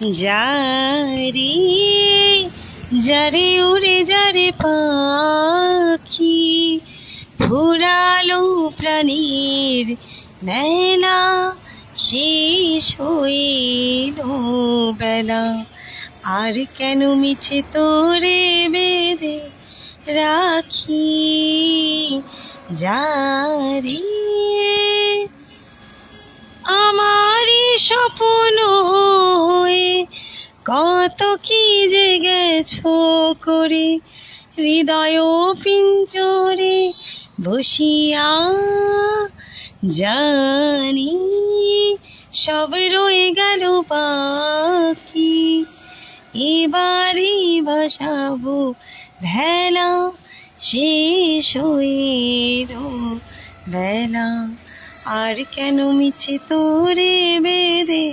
যারে যারে উড়ে যারে পাখি ফুরালো প্রাণীর মেলা শেষ হইল বেলা আর কেন মিছে তোরে বেঁধে রাখি যারে আমারই স্বপ্ন হয়ে কত কি যে গেছো করে হৃদয় পিঞ্জরে বসিয়া জানি সব রয়ে গেল বাকি এবারে ভাসাবো ভেলা শেষ হইল বেলা আর কেন মিছে তোরে বেঁধে